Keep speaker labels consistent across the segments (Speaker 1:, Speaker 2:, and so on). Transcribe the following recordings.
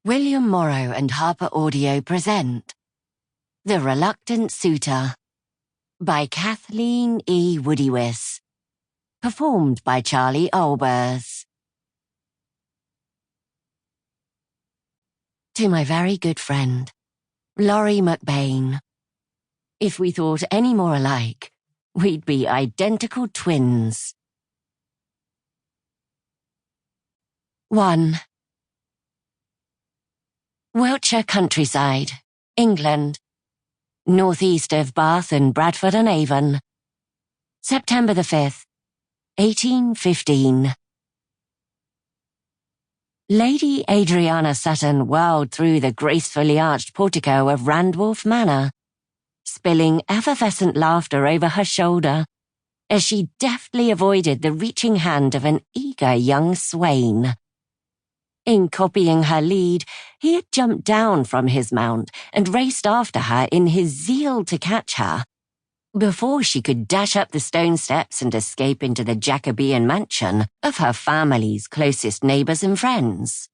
Speaker 1: William Morrow and Harper Audio present The Reluctant Suitor by Kathleen E. Woodiwiss, performed by Charlie Albers. To my very good friend, Laurie McBain. If we thought any more alike, we'd be identical twins. 1. Wiltshire countryside, England, northeast of Bath and Bradford-on-Avon. September the 5th, 1815. Lady Adriana Sutton whirled through the gracefully arched portico of Randwolf Manor, spilling effervescent laughter over her shoulder as she deftly avoided the reaching hand of an eager young swain. In copying her lead, he had jumped down from his mount and raced after her in his zeal to catch her, before she could dash up the stone steps and escape into the Jacobean mansion of her family's closest neighbours and friends.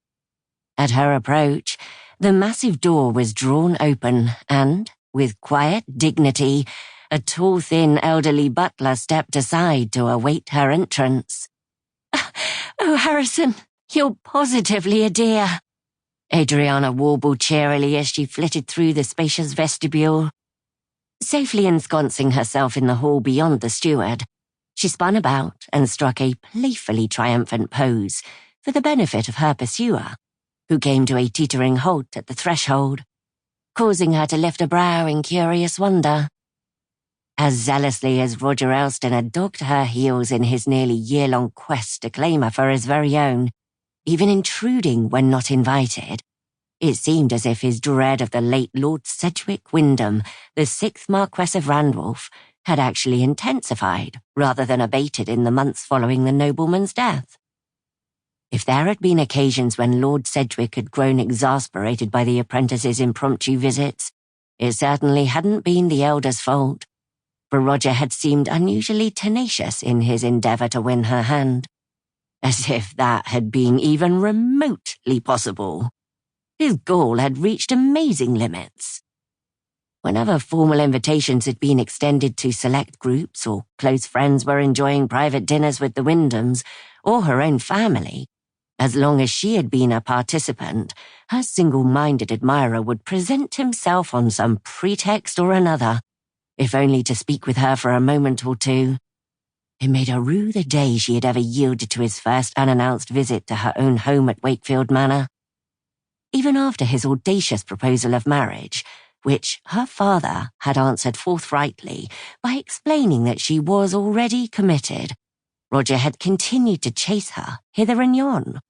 Speaker 1: At her approach, the massive door was drawn open and, with quiet dignity, a tall, thin, elderly butler stepped aside to await her entrance. "Oh, Harrison! You're positively a dear," Adriana warbled cheerily as she flitted through the spacious vestibule. Safely ensconcing herself in the hall beyond the steward, she spun about and struck a playfully triumphant pose for the benefit of her pursuer, who came to a teetering halt at the threshold, causing her to lift a brow in curious wonder. As zealously as Roger Elston had dogged her heels in his nearly year-long quest to claim her for his very own, even intruding when not invited, it seemed as if his dread of the late Lord Sedgwick Wyndham, the 6th Marquess of Randwolf, had actually intensified rather than abated in the months following the nobleman's death. If there had been occasions when Lord Sedgwick had grown exasperated by the apprentice's impromptu visits, it certainly hadn't been the elder's fault, for Roger had seemed unusually tenacious in his endeavour to win her hand. As if that had been even remotely possible. His gall had reached amazing limits. Whenever formal invitations had been extended to select groups or close friends were enjoying private dinners with the Wyndhams or her own family, as long as she had been a participant, her single-minded admirer would present himself on some pretext or another, if only to speak with her for a moment or two. It made her rue the day she had ever yielded to his first unannounced visit to her own home at Wakefield Manor. Even after his audacious proposal of marriage, which her father had answered forthrightly by explaining that she was already committed, Roger had continued to chase her hither and yon.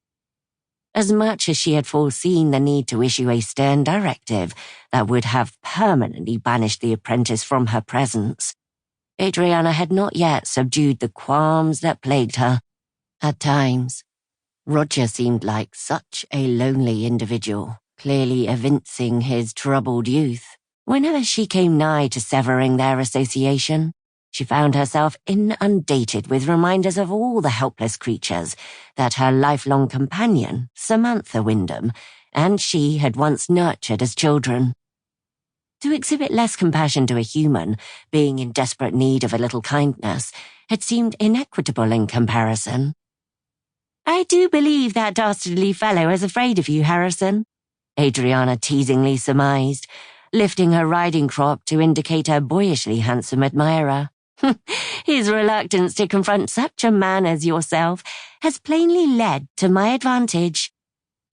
Speaker 1: As much as she had foreseen the need to issue a stern directive that would have permanently banished the apprentice from her presence, Adriana had not yet subdued the qualms that plagued her. At times, Roger seemed like such a lonely individual, clearly evincing his troubled youth. Whenever she came nigh to severing their association, she found herself inundated with reminders of all the helpless creatures that her lifelong companion, Samantha Wyndham, and she had once nurtured as children. To exhibit less compassion to a human, being in desperate need of a little kindness, had seemed inequitable in comparison. "I do believe that dastardly fellow is afraid of you, Harrison," Adriana teasingly surmised, lifting her riding crop to indicate her boyishly handsome admirer. "His reluctance to confront such a man as yourself has plainly led to my advantage.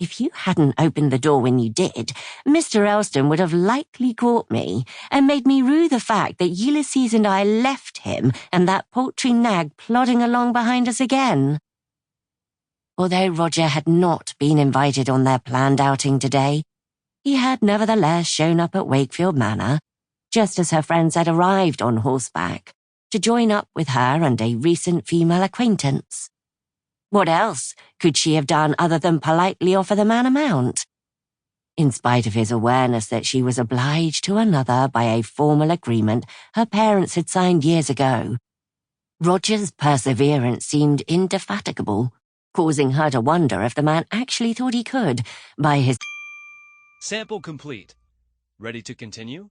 Speaker 1: If you hadn't opened the door when you did, Mr. Elston would have likely caught me and made me rue the fact that Ulysses and I left him and that paltry nag plodding along behind us again." Although Roger had not been invited on their planned outing today, he had nevertheless shown up at Wakefield Manor, just as her friends had arrived on horseback, to join up with her and a recent female acquaintance. What else could she have done other than politely offer the man a mount? In spite of his awareness that she was obliged to another by a formal agreement her parents had signed years ago, Roger's perseverance seemed indefatigable, causing her to wonder if the man actually thought he could, by his
Speaker 2: Sample complete. Ready to continue?